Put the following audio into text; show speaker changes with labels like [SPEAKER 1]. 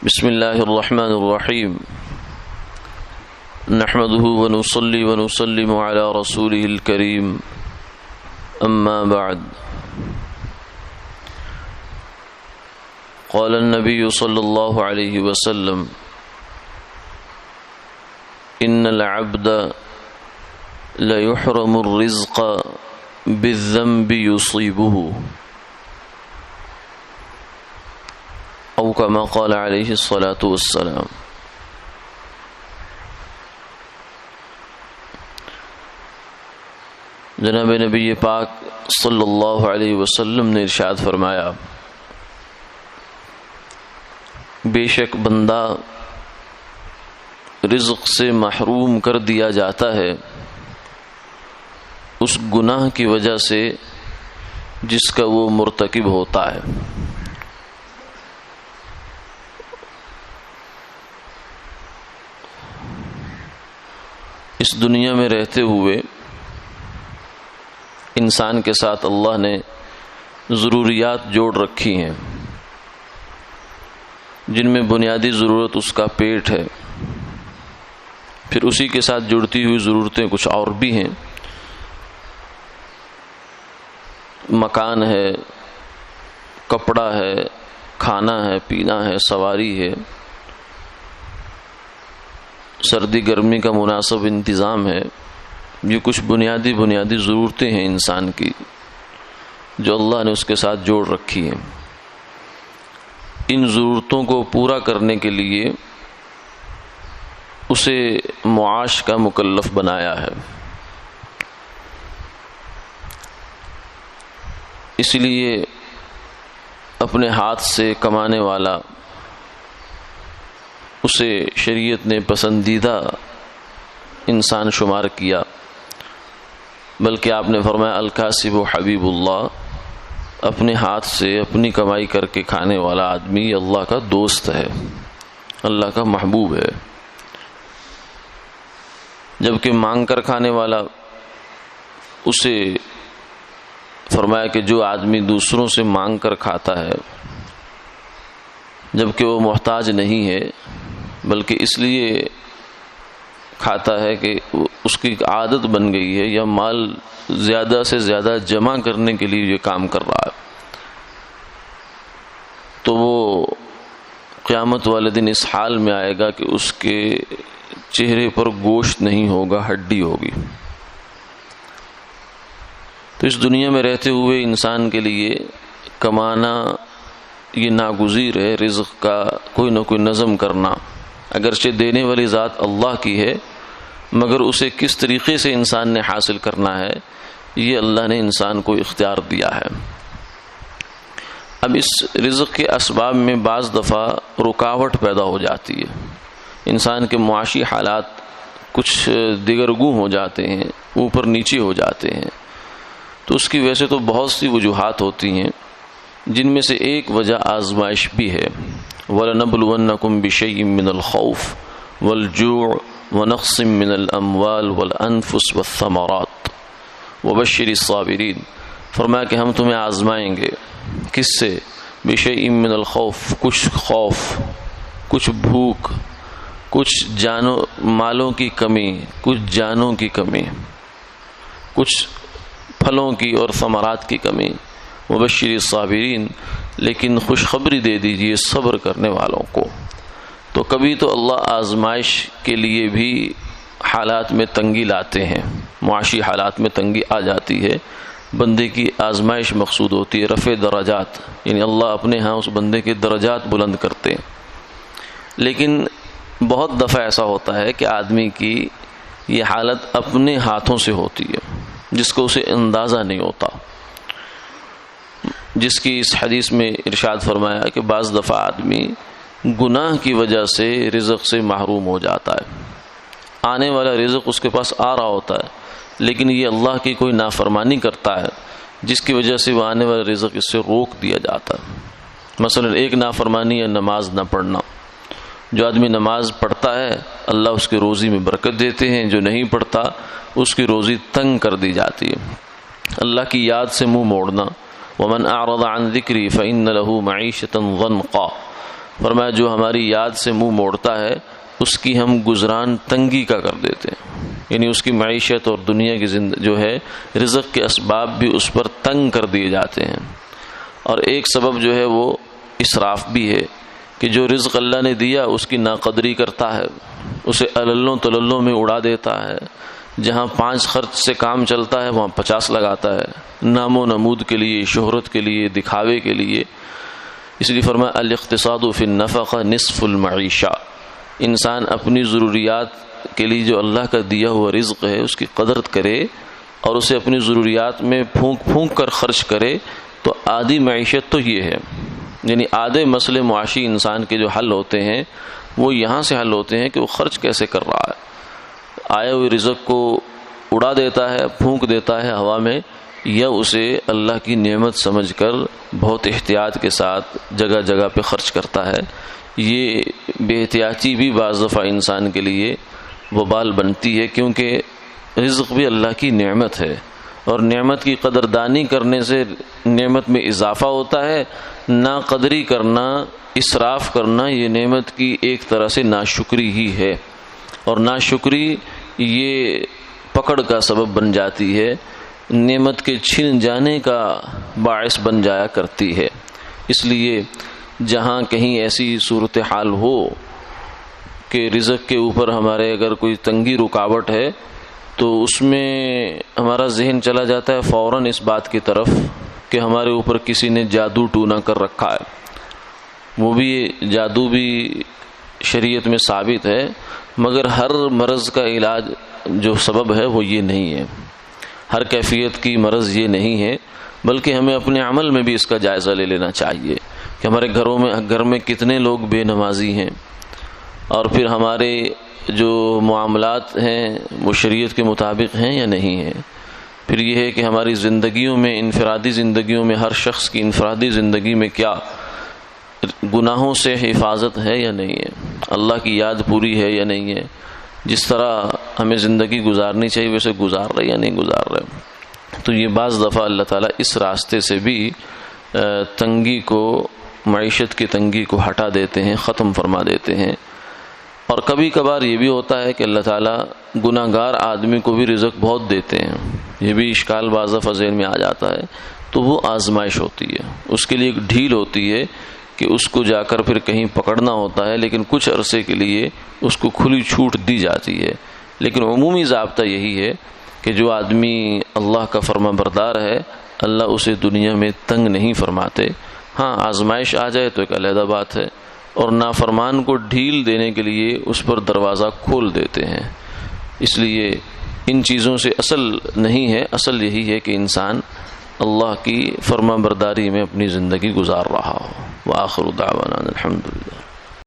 [SPEAKER 1] بسم اللہ الرحمن الرحیم نحمده ونصلي ونسلم على رسوله الكريم اما بعد قال النبي صلى الله عليه وسلم ان العبد ليحرم الرزق بالذنب يصيبه او كما قال علیہ الصلاة والسلام۔ جناب نبی پاک صلی اللہ علیہ وسلم نے ارشاد فرمایا، بے شک بندہ رزق سے محروم کر دیا جاتا ہے اس گناہ کی وجہ سے جس کا وہ مرتکب ہوتا ہے۔ اس دنیا میں رہتے ہوئے انسان کے ساتھ اللہ نے ضروریات جوڑ رکھی ہیں، جن میں بنیادی ضرورت اس کا پیٹ ہے، پھر اسی کے ساتھ جڑتی ہوئی ضرورتیں کچھ اور بھی ہیں، مکان ہے، کپڑا ہے، کھانا ہے، پینا ہے، سواری ہے، سردی گرمی کا مناسب انتظام ہے۔ یہ کچھ بنیادی ضرورتیں ہیں انسان کی جو اللہ نے اس کے ساتھ جوڑ رکھی ہیں۔ ان ضرورتوں کو پورا کرنے کے لیے اسے معاش کا مکلف بنایا ہے، اس لیے اپنے ہاتھ سے کمانے والا اسے شریعت نے پسندیدہ انسان شمار کیا، بلکہ آپ نے فرمایا الکاسب حبیب اللہ، اپنے ہاتھ سے اپنی کمائی کر کے کھانے والا آدمی اللہ کا دوست ہے، اللہ کا محبوب ہے، جبکہ مانگ کر کھانے والا اسے فرمایا کہ جو آدمی دوسروں سے مانگ کر کھاتا ہے جبکہ وہ محتاج نہیں ہے بلکہ اس لیے کھاتا ہے کہ اس کی عادت بن گئی ہے یا مال زیادہ سے زیادہ جمع کرنے کے لیے یہ کام کر رہا ہے، تو وہ قیامت والے دن اس حال میں آئے گا کہ اس کے چہرے پر گوشت نہیں ہوگا، ہڈی ہوگی۔ تو اس دنیا میں رہتے ہوئے انسان کے لیے کمانا یہ ناگزیر ہے، رزق کا کوئی نہ کوئی نظم کرنا، اگرچہ دینے والی ذات اللہ کی ہے مگر اسے کس طریقے سے انسان نے حاصل کرنا ہے یہ اللہ نے انسان کو اختیار دیا ہے۔ اب اس رزق کے اسباب میں بعض دفعہ رکاوٹ پیدا ہو جاتی ہے، انسان کے معاشی حالات کچھ دیگرگوں ہو جاتے ہیں، اوپر نیچے ہو جاتے ہیں، تو اس کی وجہ سے تو بہت سی وجوہات ہوتی ہیں، جن میں سے ایک وجہ آزمائش بھی ہے۔ وَلَنَبْلُوَنَّكُمْ بِشَيْءٍ مِّنَ الْخَوْفِ وَالْجُوعِ وَنَقْصٍ مِّنَ الْأَمْوَالِ وَالْأَنفُسِ وَالثَّمَرَاتِ وَبَشِّرِ الصَّابِرِينَ، فرمایا کہ ہم تمہیں آزمائیں گے، کس سے؟ بِشَيْءٍ مِّنَ الْخَوْفِ، کچھ خوف، کچھ بھوک، کچھ جانوں مالوں کی کمی، کچھ جانوں کی کمی، کچھ پھلوں کی اور ثمرات کی کمی، وبشر الصابرین، لیکن خوشخبری دے دیجئے صبر کرنے والوں کو۔ تو کبھی تو اللہ آزمائش کے لیے بھی حالات میں تنگی لاتے ہیں، معاشی حالات میں تنگی آ جاتی ہے، بندے کی آزمائش مقصود ہوتی ہے، رفع درجات، یعنی اللہ اپنے ہاں اس بندے کے درجات بلند کرتے ہیں۔ لیکن بہت دفعہ ایسا ہوتا ہے کہ آدمی کی یہ حالت اپنے ہاتھوں سے ہوتی ہے جس کو اسے اندازہ نہیں ہوتا، جس کی اس حدیث میں ارشاد فرمایا کہ بعض دفعہ آدمی گناہ کی وجہ سے رزق سے محروم ہو جاتا ہے، آنے والا رزق اس کے پاس آ رہا ہوتا ہے لیکن یہ اللہ کی کوئی نافرمانی کرتا ہے جس کی وجہ سے وہ آنے والا رزق اس سے روک دیا جاتا ہے۔ مثلا ایک نافرمانی ہے نماز نہ پڑھنا، جو آدمی نماز پڑھتا ہے اللہ اس کی روزی میں برکت دیتے ہیں، جو نہیں پڑھتا اس کی روزی تنگ کر دی جاتی ہے۔ اللہ کی یاد سے منہ موڑنا، ومن اعرض عن ذکری فإن له معیشۃ ضنقا، فرمایا جو ہماری یاد سے منہ موڑتا ہے اس کی ہم گزران تنگی کا کر دیتے ہیں، یعنی اس کی معیشت اور دنیا کی جو ہے رزق کے اسباب بھی اس پر تنگ کر دیے جاتے ہیں۔ اور ایک سبب جو ہے وہ اسراف بھی ہے کہ جو رزق اللہ نے دیا اس کی ناقدری کرتا ہے، اسے اللوں تللوں میں اڑا دیتا ہے، جہاں 5 خرچ سے کام چلتا ہے وہاں 50 لگاتا ہے، نام و نمود کے لیے، شہرت کے لیے، دکھاوے کے لیے۔ اس لیے فرمایا الاقتصاد فی النفقہ نصف المعیشہ، انسان اپنی ضروریات کے لیے جو اللہ کا دیا ہوا رزق ہے اس کی قدر کرے اور اسے اپنی ضروریات میں پھونک پھونک کر خرچ کرے تو آدھی معیشت تو یہ ہے، یعنی آدھے مسئلے معاشی انسان کے جو حل ہوتے ہیں وہ یہاں سے حل ہوتے ہیں کہ وہ خرچ کیسے کر رہا ہے، آئے ہوئے رزق کو اڑا دیتا ہے، پھونک دیتا ہے ہوا میں، یا اسے اللہ کی نعمت سمجھ کر بہت احتیاط کے ساتھ جگہ جگہ پہ خرچ کرتا ہے۔ یہ بے احتیاطی بھی بعض دفعہ انسان کے لیے وبال بنتی ہے، کیونکہ رزق بھی اللہ کی نعمت ہے اور نعمت کی قدردانی کرنے سے نعمت میں اضافہ ہوتا ہے، ناقدری کرنا، اسراف کرنا یہ نعمت کی ایک طرح سے ناشکری ہی ہے، اور ناشکری یہ پکڑ کا سبب بن جاتی ہے، نعمت کے چھن جانے کا باعث بن جایا کرتی ہے۔ اس لیے جہاں کہیں ایسی صورتحال ہو کہ رزق کے اوپر ہمارے اگر کوئی تنگی رکاوٹ ہے تو اس میں ہمارا ذہن چلا جاتا ہے فوراً اس بات کی طرف کہ ہمارے اوپر کسی نے جادو ٹونا کر رکھا ہے۔ وہ بھی جادو بھی شریعت میں ثابت ہے، مگر ہر مرض کا علاج جو سبب ہے وہ یہ نہیں ہے، ہر کیفیت کی مرض یہ نہیں ہے، بلکہ ہمیں اپنے عمل میں بھی اس کا جائزہ لے لینا چاہیے کہ ہمارے گھر میں کتنے لوگ بے نمازی ہیں، اور پھر ہمارے جو معاملات ہیں وہ شریعت کے مطابق ہیں یا نہیں ہیں۔ پھر یہ ہے کہ ہماری زندگیوں میں، انفرادی زندگیوں میں، ہر شخص کی انفرادی زندگی میں کیا گناہوں سے حفاظت ہے یا نہیں ہے، اللہ کی یاد پوری ہے یا نہیں ہے، جس طرح ہمیں زندگی گزارنی چاہیے ویسے گزار رہے یا نہیں گزار رہے۔ تو یہ بعض دفعہ اللہ تعالیٰ اس راستے سے بھی تنگی کو، معیشت کی تنگی کو ہٹا دیتے ہیں، ختم فرما دیتے ہیں۔ اور کبھی کبھار یہ بھی ہوتا ہے کہ اللہ تعالیٰ گناہ گار آدمی کو بھی رزق بہت دیتے ہیں، یہ بھی اشکال بعض دفعہ ذہن میں آ جاتا ہے، تو وہ آزمائش ہوتی ہے، اس کے لیے ایک ڈھیل ہوتی ہے کہ اس کو جا کر پھر کہیں پکڑنا ہوتا ہے، لیکن کچھ عرصے کے لیے اس کو کھلی چھوٹ دی جاتی ہے۔ لیکن عمومی ضابطہ یہی ہے کہ جو آدمی اللہ کا فرما بردار ہے اللہ اسے دنیا میں تنگ نہیں فرماتے۔ ہاں آزمائش آ جائے تو ایک علیحدہ بات ہے، اور نافرمان کو ڈھیل دینے کے لیے اس پر دروازہ کھول دیتے ہیں۔ اس لیے ان چیزوں سے اصل نہیں ہے، اصل یہی ہے کہ انسان اللہ کی فرما برداری میں اپنی زندگی گزار رہا ہو۔ وآخر دعوانا الحمدللہ۔